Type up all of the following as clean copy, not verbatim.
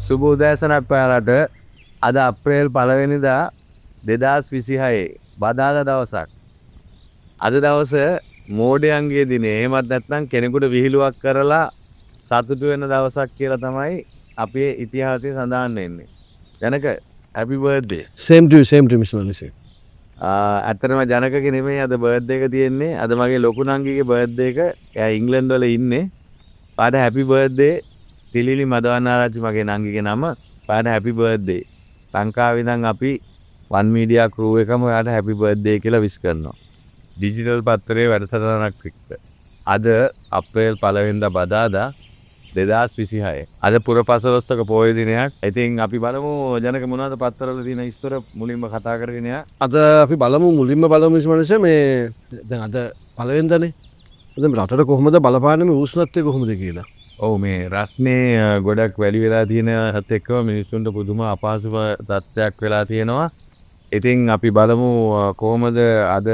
සුබ උදෑසනක් ඔයාලට. අද අප්‍රේල් 1 වෙනිදා 2026 බදාදා දවසක්. අද දවස මෝඩයන්ගේ දිනේ. එහෙමත් නැත්නම් කෙනෙකුට විහිළුවක් කරලා සතුටු වෙන දවසක් කියලා තමයි අපේ ඉතිහාසයේ සඳහන් වෙන්නේ. ජනක happy birthday. same to you Mr. Malaysia. ඇත්තටම ජනකගේ නෙමෙයි අද බර්ත්ඩේ එක තියෙන්නේ. අද මගේ ලොකු නංගිගේ බර්ත්ඩේ එක. එයා ඉංග්ලන්ඩ් වල ඉන්නේ. පාඩ happy birthday. තිලිලි මදවන්නාරච්චි මගේ නංගිගේ නම. පාඩ happy birthday. ලංකාවේ ඉඳන් අපි වන් මීඩියා ක්‍රූ එකම ඔයාලට happy birthday කියලා විශ් කරනවා. ඩිජිටල් පත්තරේ වැඩසටහනක් එක්ක. අද අප්‍රේල් 1 වෙනිදා බදාදා 2026. අද පුරපසළොස්වක පොය දිනයක්. ඉතින් අපි බලමු ජනක මොනවද පත්තරවල තියෙන විස්තර මුලින්ම කතා කරගෙන යන්න. අද අපි මුලින්ම බලමු Mr. Malaysia මේ දැන් අද 1 වෙනිදානේ. දැන් රටට කොහොමද බලපාන්නේ මේ උෂ්ණත්වය කොහොමද කියලා. ඔව් මේ රස්නේ ගොඩක් වැඩි වෙලා තියෙන හත් එක්කම මිනිස්සුන්ට පුදුම අපහසු තත්ත්වයක් වෙලා තියෙනවා. ඉතින් අපි බලමු කොහොමද අද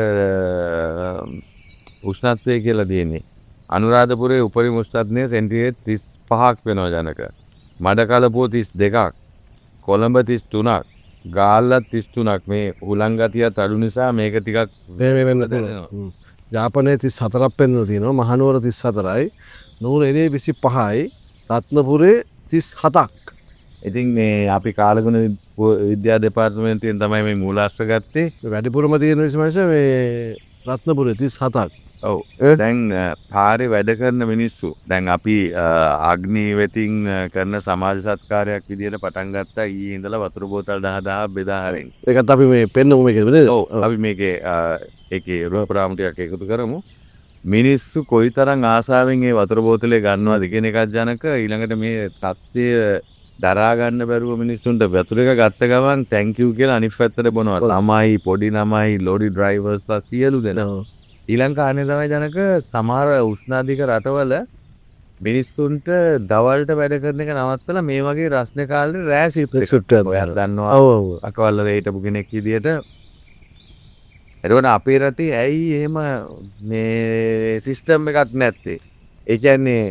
උෂ්ණත්වය කියලා තියෙන්නේ. අනුරාධපුරයේ උපරිම උෂ්ණත්වය සෙන්ටිග්‍රේඩ් 35ක් වෙනවා ජනක. මඩකලපුව 32ක්. කොළඹ 33ක්. ගාල්ල 33ක්. මේ හුලං ගතියත් අඩු නිසා මේක ටිකක් වෙන්න තියෙනවා. ජාපනයේ 34ක් වෙනවා තියෙනවා. මහනුවර 34යි. නූරේලේ 25යි. රත්නපුරේ 37ක්. ඉතින් මේ අපි කාලගුණ විද්‍යා දෙපාර්තමේන්තුවෙන් තමයි මේ මූලාශ්‍ර ගත්තේ. වැඩිපුරම තියෙන විශ්වාසය මේ රත්නපුරේ 37ක්. ඔව්. දැන් පාරේ වැඩ කරන මිනිස්සු දැන් අපි අග්නි වෙතින් කරන සමාජ සත්කාරයක් විදියට පටන් ගත්තා ඊයේ ඉඳලා වතුර බෝතල් 10000 බෙදා හරින්න. ඒකත් අපි මේ පෙන්නමු මේකේ නේද? ඔව්. අපි මේකේ ඒකේ රූපරාම ටිකක් එකතු කරමු. මිනිස්සු කොයිතරම් ආසාවෙන් මේ වතුර බෝතලේ ගන්නවද කියන එකක් ජනක ඊළඟට මේ තත්ත්වය දරා ගන්න බැරුව මිනිස්සුන්ට වතුර එක ගත්ත ගමන් thank you කියලා අනිත් පැත්තට බොනවා. ළමයි, පොඩි ළමයි, ලෝරි ඩ්‍රයිවර්ස්ලා සියලු දෙනා. ඊ ලංකාවේ තමයි ජනක සමහර උෂ්ණාධික රටවල මිනිස්සුන්ට දවල්ට වැඩ කරන එක නවත්තලා මේ වගේ රස්නේ කාලේ රෑ ෂිෆ්ට් එක ඔයාලා දන්නවා. ඔව්. අකවල්ල හිටපු කෙනෙක් විදියට. එතකොට අපේ රටේ ඇයි එහෙම මේ සිස්ටම් එකක් නැත්තේ? ඒ කියන්නේ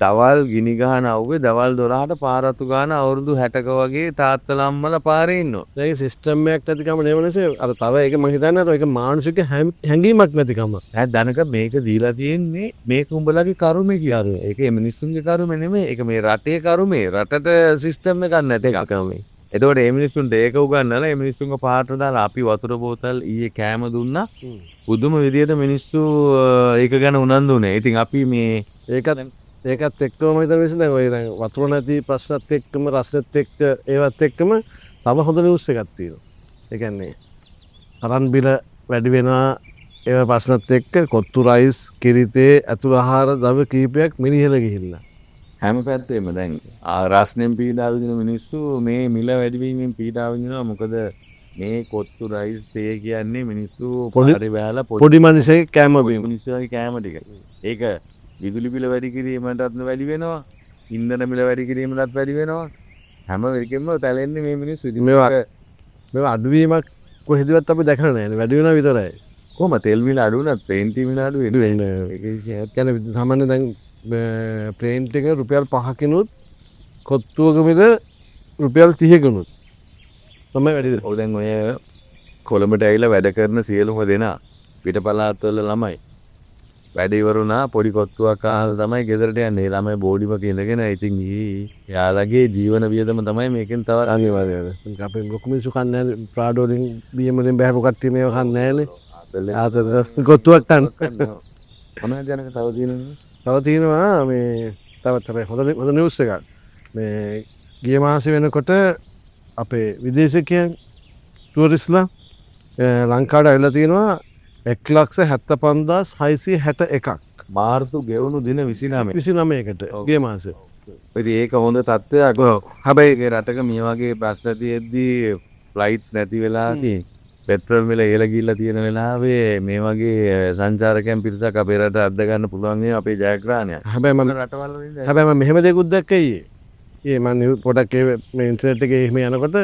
දවල් ගිනි ගහන අවුවේ දවල් 12ට පාරතු ගාන අවුරුදු 60ක වගේ තාත්තලා අම්මලා පාරේ ඉන්නවා. ඒක සිස්ටම් එකක් නැතිකම නෙවෙයි. අර තව ඒක මම හිතන්නේ අර ඒක මානසික හැඟීමක් නැතිකම. නෑ දනක මේක දීලා තියෙන්නේ මේක උඹලගේ කර්මය කියලා. ඒක මිනිස්සුන්ගේ කර්මය නෙමෙයි. ඒක මේ රටේ කර්මය. රටට සිස්ටම් එකක් නැති එකක් මේ. එතකොට මේ මිනිස්සුන්ට ඒක උගන්වලා මේ මිනිස්සුන්ගේ පාට දාලා අපි වතුර බෝතල් ඊයේ කෑම දුන්නා. පුදුම විදියට මිනිස්සු ඒක ගැන උනන්දු වුණේ. ඉතින් අපි මේ ඒකත් එක්කම හිතන විශ්ින් දැන් ඔය දැන් වතුර නැති ප්‍රශ්නත් එක්කම රසත් එක්ක ඒවත් එක්කම තව හොඳ නිවුස් එකක් තියෙනවා. ඒ කියන්නේ අරන් බිල වැඩි වෙනවා ඒව ප්‍රශ්නත් එක්ක කොත්තු රයිස් කිරිතේ අතුරු ආහාර ද්‍රව්‍ය කීපයක් මිලිහෙල ගිහිල්ලා. හැම පැත්තෙම දැන් රස්නෙන් පීඩා විඳින මිනිස්සු මේ මිල වැඩිවීමෙන් පීඩා විඳිනවා. මොකද මේ කොත්තු රයිස් තේ කියන්නේ මිනිස්සු පාරේ බෑලා පොඩි මිනිස්සේ කෑම බීම මිනිස්සුගේ කෑම ටික. ඒක විදුලි බිල වැඩි කිරීමටත් වැඩි වෙනවා. ඉන්ධන මිල වැඩි කිරීමටත් වැඩි වෙනවා. හැම වෙලකෙම තැලෙන්නේ මේ මිනිස්සු. මේවා අඩුවීමක් කොහෙදවත් අපි දැකලා නැහැ. වැඩි වෙනවා විතරයි. කොහොම තෙල් මිල අඩු වුණත් පේන්ටි මිල අඩු වෙන්නේ. ඒක කියන්නේ සාමාන්‍ය දැන් ප්ලේන්ට් එක රුපියල් 5කිනුත් කොත්තුවක මිල රුපියල් 30කිනුත් තමයි වැඩි. ඔය දැන් ඔය කොළඹට ඇවිල්ලා වැඩ කරන සියලුම දෙනා පිටපළාත්වල ළමයි වැඩ ඉවරුණා පොඩි කොත්තුවක් අහලා තමයි ගෙදරට යන්නේ. ළමයි බෝඩිමක ඉඳගෙන ඉතින් යාළගේ ජීවන වියදම තමයි මේකෙන් තව අනිවාර්යයෙන්. අපේ ලොකු මිනිස්සු කන්නේ නැහැ. ප්‍රාඩෝ වලින් බීම වලින් බහැපු කට්ටිය මේව කන්නේ නැහැනේ. ආතර කොත්තුවක් ගන්න. මොනවද ජනක තව තියෙනවා මේ තවත් හොඳ නිවුස් එකක්. මේ ගිය මාසේ වෙනකොට අපේ විදේශිකයන් ටුවරිස්ලා ලංකාවට ඇවිල්ලා තියෙනවා 1,75,661ක්. මාර්තු ගෙවුණු දින 29කට ගිය මාසේ. ඉතින් ඒක හොඳ තත්ත්වයක්. හැබැයි රටක මේ වගේ ප්‍රශ්න තියෙද්දී ෆ්ලයිට්ස් නැති වෙලා පෙට්‍රල් මිල ඉහළ ගිහිල්ලා තියෙන වෙලාවේ මේ වගේ සංචාරකයන් පිරිසක් අපේ රට අද්ද ගන්න පුළුවන් නේ අපේ ජයග්‍රහණයක්. හැබැයි මම මෙහෙම දෙයක් දැක්කේ ඊයේ. මම පොඩක් මේ ඉන්ටර්නෙට් එකේ එහෙම යනකොට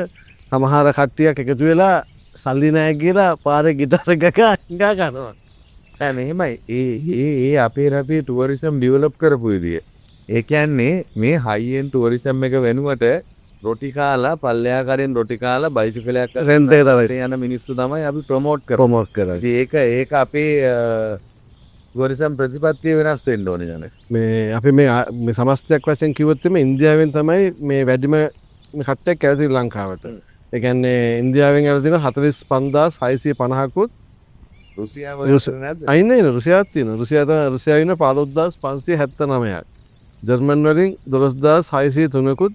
සමහර කට්ටියක් එකතු වෙලා සල්ලි නැහැ කියලා පාරේ ගිටාර ගගා ගන්නවා. නෑ මෙහෙමයි. ඒ අපේ රටේ ටුවරිසම් ඩෙවලොප් කරපු විදිය. ඒ කියන්නේ මේ හයි එන්ඩ් ටුවරිසම් එක වෙනුවට රොටි කාලා පල්ලෙහා කරින් රොටි කාලා බයිසිකලයක් රෙන්ට් එකට තමයි යන මිනිස්සු තමයි අපි ප්‍රොමෝට් කරන්නේ. ප්‍රොමෝට් කරන්නේ. ඉතින් ඒක අපේ ගොරිසම් ප්‍රතිපත්තිය වෙනස් වෙන්න ඕනේ ජන. මේ අපි මේ සමස්තයක් වශයෙන් කිව්වොත් එimhe ඉන්දියාවෙන් තමයි මේ වැඩිම කට්ටියක් ඇවිත් ශ්‍රී ලංකාවට. ඒ කියන්නේ ඉන්දියාවෙන් ඇවිත් තියෙන 45650කුත් රුසියාව නැද්ද? අයින්නේ රුසියාවක් තියෙනවා. රුසියාව ඉන්න 15579ක්. ජර්මන් වලින් 12603කුත්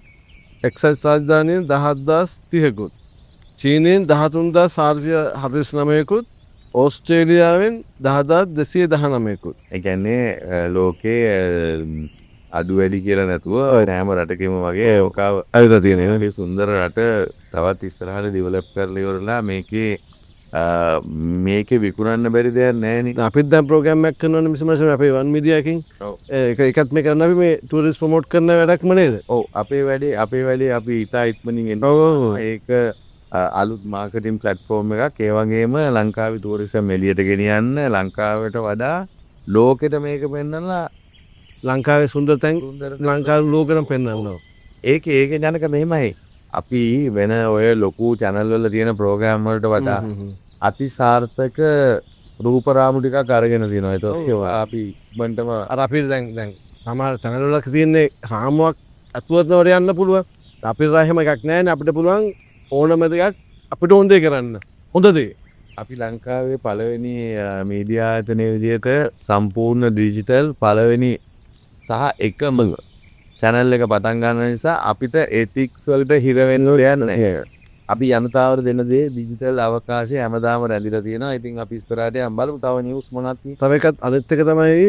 එක්සත් රාජධානියෙන් 17030කුත්. චීනයෙන් 13449කුත්. ඕස්ට්‍රේලියාවෙන් 10219කුත්. ඒ කියන්නේ ලෝකේ අඩු වැඩි කියලා නැතුව නෑම රටකම වගේ ඕකාව ඇවිල්ලා තියෙන මේ සුන්දර රට තවත් ඉස්සරහට ඩෙවලොප් කරලා ඉවරලා මේකේ විකුණන්න බැරි දෙයක් නෑනේ. අපිත් දැන් ප්‍රෝග්‍රෑම් එකක් කරනවානේ මිසමස අපේ වන් මීඩියා එකකින්. ඔව්. ඒකත් මේ කරන්න අපි මේ ටූරිස්ට් ප්‍රොමෝට් කරන වැඩක්ම නේද? ඔව් අපේ වැඩේ අපි ඉතා ඉක්මනින් එන්න. ඔව්. ඒක අලුත් මාර්කටින් ප්ලට්ෆෝර්ම් එකක්. ඒ වගේම ලංකාවේ ටූරිසම් එළියට ගෙනියන්න ලංකාවට වඩා ලෝකෙට මේක පෙන්වලා ලංකාවේ සුන්දර තැන් ලංකාවේ ලෝකෙටම පෙන්වනවා. ඒක ජනක මෙහෙමයි. අපි වෙන ඔය ලොකු channel වල තියෙන ප්‍රෝග්‍රෑම් වලට වඩා අති සාර්ථක රූපරාමු ටිකක් අරගෙන තියෙනවා. ඒක අපි බන්ටම අර අපි දැන් සමහර channel වල තියෙන්නේ රාමුවක් අතුවතනවට යන්න පුළුවන්. අපිට එහෙම එකක් නැහැ නේ. අපිට පුළුවන් ඕනම දෙයක් අපිට ඕන දේ කරන්න. හොඳ දේ. අපි ලංකාවේ පළවෙනි මීඩියා ආයතනයේ විදිහට සම්පූර්ණ ඩිජිටල් පළවෙනි සහ එකම channel එක පටන් ගන්න නිසා අපිට ethics වලට හිර වෙන්න දෙයක් නැහැ. අපි ජනතාවට දෙන දේ ඩිජිටල් අවකාශය හැමදාම රැඳිලා තියෙනවා. ඉතින් අපි ඉස්සරහට යම් බලමු තව නිවුස් මොනවද තියෙන්නේ. තව එකක් අනිත් එක තමයි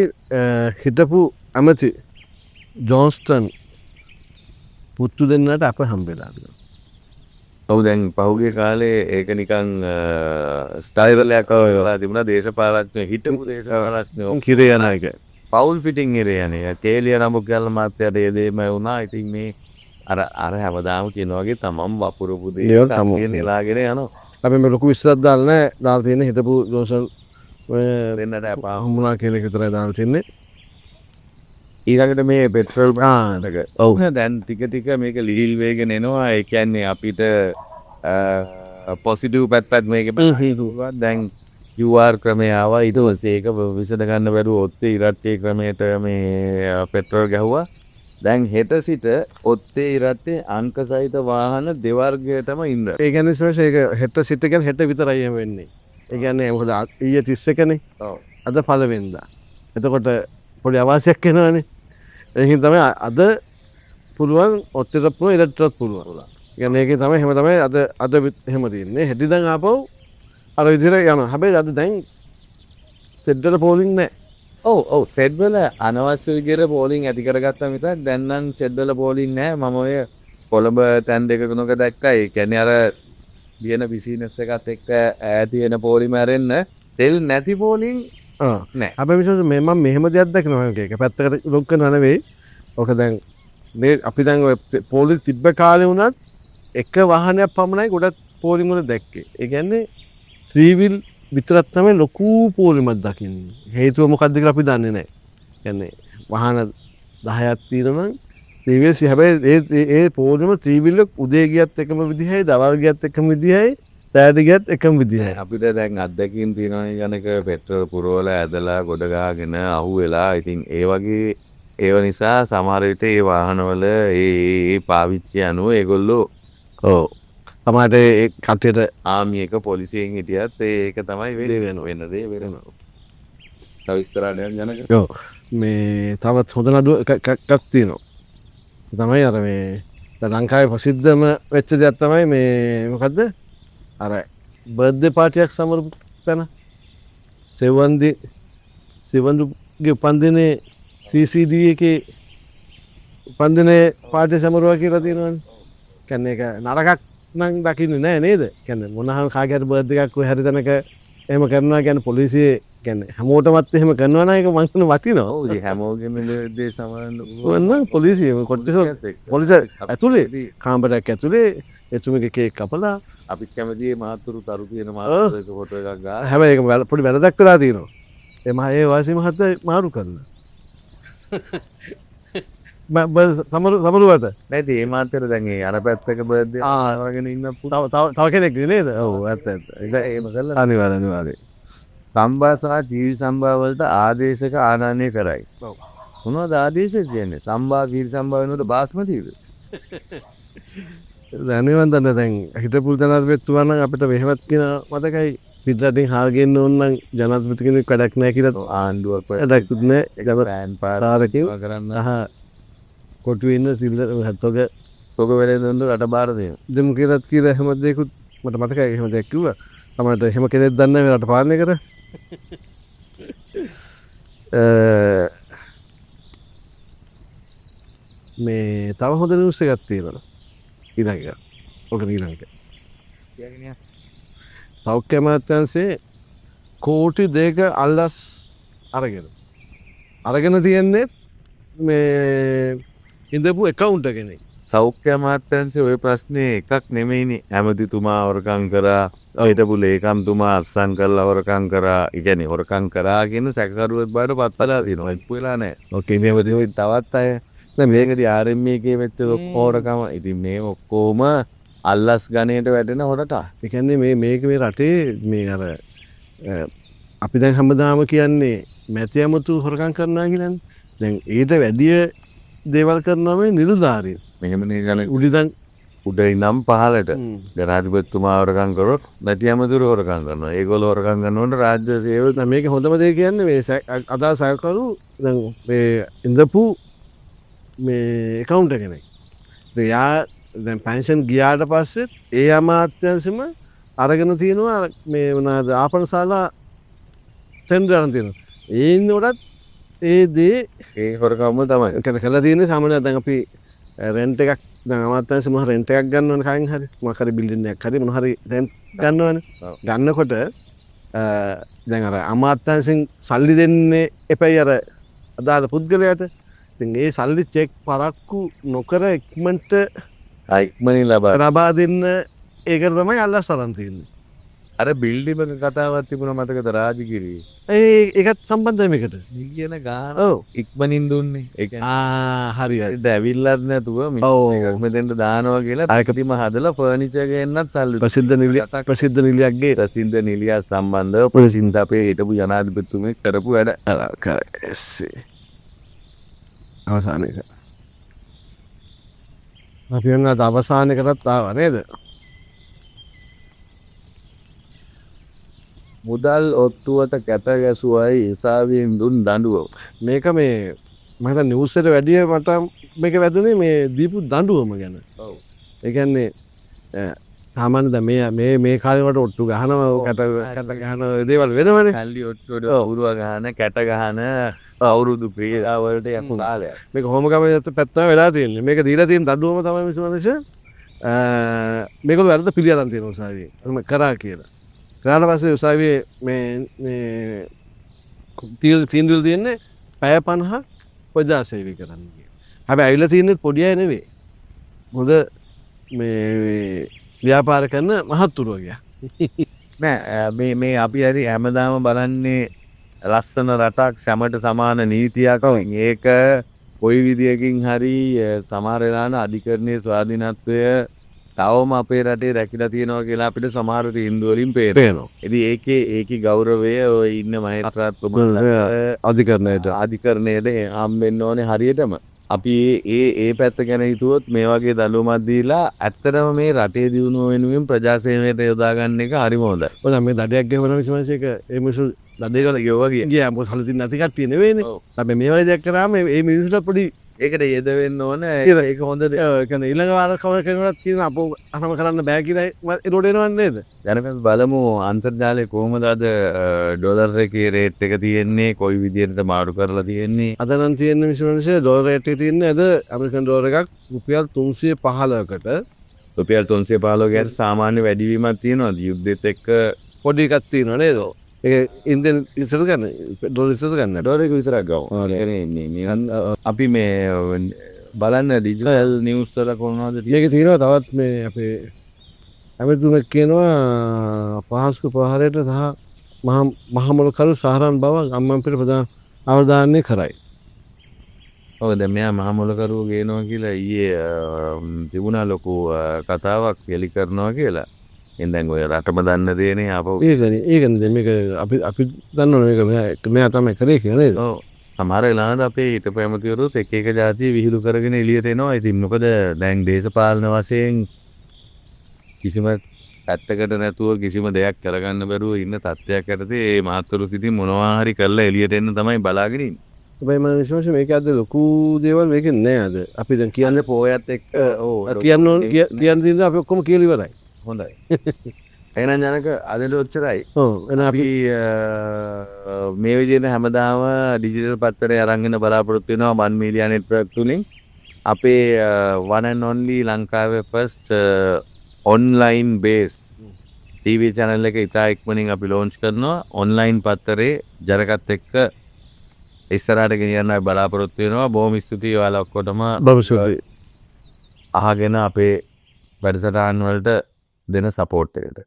හිටපු ඇමති ජොන්ස්ටන් පුතු දෙන්නට අප හම්බෙලා. ඔව් දැන් පහුගිය කාලේ ඒක නිකන් ස්ටයිල්ලයක් වෙලා තිබුණා. දේශපාලඥ හිටපු දේශපාලඥයෝ කිරේ යන එක. පවුල් ෆිටින් ඉරේ යන්නේ. තේලිය නමුක් ගල්ල මාත්‍යට ඒ දේම වුණා. ඉතින් මේ අර හැමදාම කියන වගේ තමම් වපුරපු දේ නෙලාගෙන යනවා. අපි මේ ලොකු විශ්වාසයක් දාලා නැහැ. දාලා තියෙන හිටපු ජොන්සන් දෙන්නට අපා හම්බුණා කියන එක විතරයි දාලා තින්නේ. ඊළඟට මේ පෙට්‍රල් එක ඔව් දැන් ටික මේක ලිහිල් වේගෙන එනවා. ඒ කියන්නේ අපිට පොසිටිව් පැත්තත් මේක දැන් QR ක්‍රමය ආවා. ඊට පස්සේ ඒක විසඳ ගන්න බැරුව ඔත්තේ ඉරට්ටේ ක්‍රමයට මේ පෙට්‍රල් ගැහුවා. දැන් හෙට සිට ඔත්තේ ඉරට්ටේ අංක සහිත වාහන දෙවර්ගයටම ඉන්න. ඒ කියන්නේ ස්පෙෂල් ඒක හෙට සිට කියන්නේ හෙට විතරයි එහෙම වෙන්නේ. ඒ කියන්නේ මොකද ඊයේ 31නේ. ඔව්. අද පළවෙනිදා. එතකොට පොඩි අවාසියක් එනවනේ. ඒකින් තමයි අද පුළුවන් ඔත්තේට පුළුවන් ඉරට්ටට පුළුවන්. කියන්නේ ඒකේ තමයි එහෙම තමයි අද එහෙම තියෙන්නේ. හෙට ඉඳන් ආපහු අර විදිහට යනවා. හැබැයි අද දැන් සෙඩ්ඩර පෝලිං නැහැ. ඔව් සෙඩ් වල අනවශ්‍ය විදිහට පෝලිං ඇති කරගත්තා මිසක් දැන් නම් සෙඩ් වල පෝලිං නැහැ. මම ඔය කොළඹ තැන් දෙකක දැක්කා. ඒ කියන්නේ අර දින බිසිනස් එකත් එක්ක ඈති වෙන පෝලිම ඇරෙන්න තෙල් නැති පෝලිං නෑ. අපේ විශ්වාස මම මෙහෙම දෙයක් දකිනවා. ඒක පැත්තකට ලොක් කරනවා නෙවෙයි. ඔක දැන් මේ අපි දැන් ඔය පොලිස් තිබ්බ කාලේ වුණත් එක වාහනයක් පමණයි ගොඩක් පෝලිම් වල දැක්කේ. ඒ කියන්නේ ත්‍රිවිල් විතරක් තමයි ලොකු පෝලිමක් දකින්නේ. හේතුව මොකක්ද කියලා අපි දන්නේ නැහැ. කියන්නේ වාහන 10ක් තියෙනවා නම් ත්‍රිවිල් හැබැයි ඒ පෝලිම ත්‍රිවිල් උදේ ගියත් එකම විදිහයි, දවල් ගියත් එකම විදිහයි, රාත්‍රී ගියත් එකම විදිහයි. අපිට දැන් අත්දැකීම් තියෙනවා යනක පෙට්‍රල් පුරවලා ඇදලා ගොඩ ගහගෙන අහුවෙලා. ඉතින් ඒ වගේ ඒව නිසා සමහර විට ඒ වාහනවල ඒ පාවිච්චි අනුව ඒගොල්ලෝ ඔව් තමාට ඒ කට්ටියට ආමිය එක පොලිසියෙන් හිටියත් ඒක තමයි වෙන දේ වෙනවා. තව ඉස්සරහට යන ජනක. ඔව් මේ තවත් හොඳ නඩුව එකක් තියෙනවා. තමයි අර මේ ලංකාවේ ප්‍රසිද්ධම වෙච්ච දෙයක් තමයි මේ මොකද්ද? අර බර්ත්ඩේ පාටියක් සමරපු තැන සෙවන්දුගේ උපන්දිනේ CCD එකේ උපන්දිනේ පාටිය සමරුවා කියලා තියෙනවනේ. කියන්නේ ඒක නරකක් නම් දකින්නේ නැහැ නේද? කියන්නේ මොනහම කාගේ හරි බර්ත්ඩේ එකක් ඔය හරි තැනක එහෙම කරනවා කියන්නේ පොලිසිය කියන්නේ හැමෝටමත් එහෙම කරනවා නම් ඒක මං කියන වටිනවා. ඔව් ඒ හැමෝගෙම දේ සමාන ඕන පොලිසිය කොට්ටිසෝ පොලිසිය ඇතුලේ කාමරයක් ඇතුලේ එතුමගේ කේක් කපලා අපි කැමති මාතුරු තරු කියන මාතුරුක ෆොටෝ එකක් ගන්න. හැබැයි ඒක පොඩි වැරදක් කරලා තියෙනවා. ඒ වාසි මහත්තයා මාරු කරලා. සමරුවට නැති ඒ මාතර දැන් ඒ අර පැත්තක බර්ත්ඩේ අරගෙන ඉන්න තව කෙනෙක් නේද? ඔව් ඇත්ත ඇත්ත. එහෙම කළා. අනිවාර්යෙන්. සම්බා සහ ජීවි සම්බා වලට ආදේශක ආනයනය කරයි. ඔව්. මොනවද ආදේශය කියන්නේ? සම්බා කීරි සම්බා වෙනකොට බාස්මතිද? දැනුවන් දන්න දැන් හිටපු ජනාධිපතිතුමා නම් අපිට මෙහෙමත් කියන මතකයි පිටරටින් හාල් ගේන්න ඕන නම් ජනාධිපති කෙනෙක් වැඩක් නැහැ කියලා ආණ්ඩුවක් වැඩක් නැහැ. ඒක පෑන් පාර පාරකින් කරන්න කොටුවේ ඉන්න සිල්ලර් තොග තොග වෙලෙන් දුන්න රට බාර දෙන. දෙමු කියලාත් කියලා එහෙම දෙයක්වත් මට මතකයි. එහෙම දෙයක් කිව්වා. තමයි එහෙම කෙනෙක් දන්නේ නැහැ රට පාලනය කර. මේ තව හොඳ නිවුස් එකක් තියෙනවා. ඊළඟ එක. ඔක ඊළඟ එක. සෞඛ්‍ය අමාත්‍යාංශයේ කෝටි 2ක අල්ලස් අරගෙන තියෙන්නේ මේ ඉඳපු account එකනේ. සෞඛ්‍ය අමාත්‍යාංශයේ ওই ප්‍රශ්නේ එකක් නෙමෙයිනේ. ඇමතිතුමා හොරකම් කරා, හිටපු ලේකම්තුමා අස්සන් කරලා හොරකම් කරා. ඒ කියන්නේ හොරකම් කරා කියන සැකකරුවෙක් බාට පත්වලා තියෙනවා. එප්පු වෙලා නැහැ. ඔකේ මේවදී තවත් අය දැන් මේකදී RMA එකේ වෙච්ච හොරකම. ඉතින් මේ ඔක්කොම අල්ලස් ගණයට වැටෙන හොරකා. ඒ කියන්නේ මේක මේ රටේ මේ අර අපි දැන් හැමදාම කියන්නේ මැති ඇමතු හොරකම් කරනවා කියලානේ. දැන් ඊට වැඩිය දේවල් කරනවා මේ නිලධාරීන්. මෙහෙමනේ ගණ උඩින් උඩ ඉනම් පහලට ජනාධිපතිතුමා හොරකම් කරොත් නැති ඇමතුරු හොරකම් කරනවා. ඒගොල්ලෝ හොරකම් කරනකොට රාජ්‍ය සේවක මේක හොඳම දේ කියන්නේ මේ අදා සහකරු දැන් මේ ඉඳපු මේ account එක නේ. එයා දැන් පෙන්ෂන් ගියාට පස්සේ ඒ අමාත්‍යාංශෙම අරගෙන තියෙනවා මේ මොනවාද ආපනශාලා ටෙන්ඩර් අරන් තියෙනවා. ඒ ඉන්නකොටත් ඒ දේ ඒ හොරකම්ම තමයි. කළා තියෙන්නේ සාමාන්‍යයෙන් දැන් අපි රෙන්ට් එකක් දැන් අමාත්‍යාංශෙ මොන රෙන්ට් එකක් ගන්න ඕන කයින් හරි මොකක් හරි බිල්ඩින් එකක් හරි මොන හරි රෙන්ට් ගන්නවනේ. ගන්නකොට දැන් අර අමාත්‍යාංශෙන් සල්ලි දෙන්නේ එපැයි අර අදාළ පුද්ගලයාට. ඉතින් ඒ සල්ලි චෙක් පරක්කු නොකර ඉක්මනට ඉක්මනින් ලබා දෙන්න ඒකට තමයි අල්ලස් අරන් තියෙන්නේ. අර බිල්ඩින් එක කතාවක් තිබුණා මතකද රාජගිරි? ඒකත් සම්බන්ධයි මේකට. මේ කියන ගාන ඔව් ඉක්මනින් දුන්නේ. ඒ කියන්නේ හරි ඒත් ඇවිල්ලත් නැතුව මේක මෙතෙන්ට දානවා කියලා ආයකතිම හදලා ෆර්නිචර් ගේන්නත් සල්ලි. ප්‍රසිද්ධ නිලියක් ගේ ප්‍රසිද්ධ නිලියක් සම්බන්ධව ප්‍රසිද්ධ අපේ හිටපු ජනාධිපතිතුමෙක් කරපු වැඩ. අවසානයක අපි වෙනත් අවසානයකටත් ආවා නේද? මුදල් ඔත්තුවට කැත ගැසුවයි ඉසාවියෙන් දුන් දඬුවම. මේක මේ මම හිතන්නේ නිවුස් එකට වැඩිය මට මේක වැදුනේ මේ දීපු දඬුවම ගැන. ඔව්. ඒ කියන්නේ සාමාන්‍යද මේ කාලේ වලට ඔට්ටු ගහනවා කැත ගහන දේවල් වෙනවනේ. සල්ලි ඔට්ටුවට උරුව ගහන කැට ගහන අවුරුදු ක්‍රීඩා වලට යන කාලයක්. මේක හොම ගමේ පැත්තම වෙලා තියෙන්නේ. මේක දීලා තියෙන දඬුවම තමයි මිසමනස මේකවල වැරද්ද පිළිඅරන් තියෙනවා උසාවියේ. මම කරා කියලා. කරාට පස්සේ උසාවියේ මේ තීන්දුව තියෙන්නේ පැය 50 ප්‍රජා සේවය කරන්න කියලා. හැබැයි ඇවිල්ලා තියෙන්නේ පොඩි අය නෙවෙයි. හොඳ මේ ව්‍යාපාර කරන මහත්තුරු වගේ. නෑ මේ අපි හරි හැමදාම බලන්නේ ලස්සන රටක් සැමට සමාන නීතියක්. ඒක කොයි විදියකින් හරි සමහර වෙලාවට අධිකරණයේ ස්වාධීනත්වය තවම අපේ රටේ රැකිලා තියෙනවා කියලා අපිට සමහර තීන්දුව වලින් පේනවා. ඉතින් ඒකේ ගෞරවය ඔය ඉන්න මහේස්ත්‍රාත්තුමා අධිකරණයට හම්බෙන්න ඕනේ හරියටම. අපි ඒ පැත්ත ගැන හිතුවොත් මේ වගේ දඬුවමක් දීලා ඇත්තටම මේ රටේ දියුණුව වෙනුවෙන් ප්‍රජා සේවයට යොදා ගන්න එක හරිම හොඳයි. මොකද මේ දඩයක් ගෙවන විශ්වාසයක ඒ මිනිස්සු දඩේකට ගෙවුවා ගියා මොකද සල්ලි නැති කට්ටිය නෙවෙයිනේ. අපි මේ වගේ දෙයක් කරාම මේ මිනිස්සුන්ට පොඩි ඒකට යෙද වෙන්න ඕන. ඒක හොඳ දෙයක්. ඒ කියන්නේ ඊළඟ වාර කවර කෙනෙකුට කියන අපෝ අරම කරන්න බෑ කියලා ඒකට එනවන්නේ නේද? දැනගස් බලමු අන්තර්ජාලයේ කොහොමද අද ඩොලර් එකේ රේට් එක තියෙන්නේ, කොයි විදිහට මාරු කරලා තියෙන්නේ. අද නම් තියෙන විශ්වාසය ඩොලර් රේට් එක තියෙන්නේ අද ඇමරිකන් ඩොලර් එකක් රුපියල් 315කට. රුපියල් 315 ගැන සාමාන්‍ය වැඩිවීමක් තියෙනවා. යුද්ධෙත් එක්ක පොඩි එකක් තියෙනවා නේද? ඒ ඉන්දියන් ඉස්සර ගන්න ඩොලර් ඉස්සර ගන්න ඩොලර් එක විතරක් ගමු. අපි මේ බලන්න ඩිජිටල් නිවුස් වල කොහොමද මේක තියෙනවා. තවත් මේ අපේ ඇමරිතුමෙක් කියනවා පහසු ප්‍රහාරයට සහ මහමුළු කරු සහරන් බව ගම්මන්පිට ප්‍රධාන අවධානය කරයි. ඔව් දැන් මෙයා මහමොලකරුවෝ ගේනවා කියලා ඊයේ තිබුණා ලොකු කතාවක් එලි කරනවා කියලා. එහෙනම් දැන් ඔය රටම දන්න දේනේ ආපහු. ඒකනේ මේක අපි දන්නවනේ මේක මෙයා තමයි කරේ කියලා නේද? ඔව් සමහර වෙලාවට අපේ හිටපු ඇමතිවරුත් එක එක જાතිය විහිළු කරගෙන එළියට එනවා. ඉතින් මොකද දැන් දේශපාලන වශයෙන් කිසිම පැත්තකට නැතුව කිසිම දෙයක් කරගන්න බැරුව ඉන්න තත්ත්වයක් යටතේ මේ මහත්වරු සිටින් මොනවා හරි කරලා එළියට එන්න තමයි බලාගෙන ඉන්නේ. හැබැයි මම විශ්වාස මේක අද ලොකු දේවල් මේක නෑ අද. අපි දැන් කියන්නේ පොයත් එක්ක ඔව් කියන්න තියෙන අපි ඔක්කොම කියලා ඉවරයි. හොඳයි. එහෙනම් ජනක අදට ඔච්චරයි. ඔව් එහෙනම් අපි මේ විදිහට හැමදාම ඩිජිටල් පත්තරේ අරන් ඉන්න බලාපොරොත්තු වෙනවා 1 media network තුලින්. අපේ one and only ලංකාවේ first online based TV channel එක ඉතා ඉක්මනින් අපි launch කරනවා. online පත්තරේ ජනකත් එක්ක ඉස්සරහට ගෙනියන්න බලාපොරොත්තු වෙනවා. බොහොම ස්තුතියි ඔයාලා ඔක්කොටම අහගෙන අපේ වැඩසටහන් වලට දෙන සපෝට් එකට.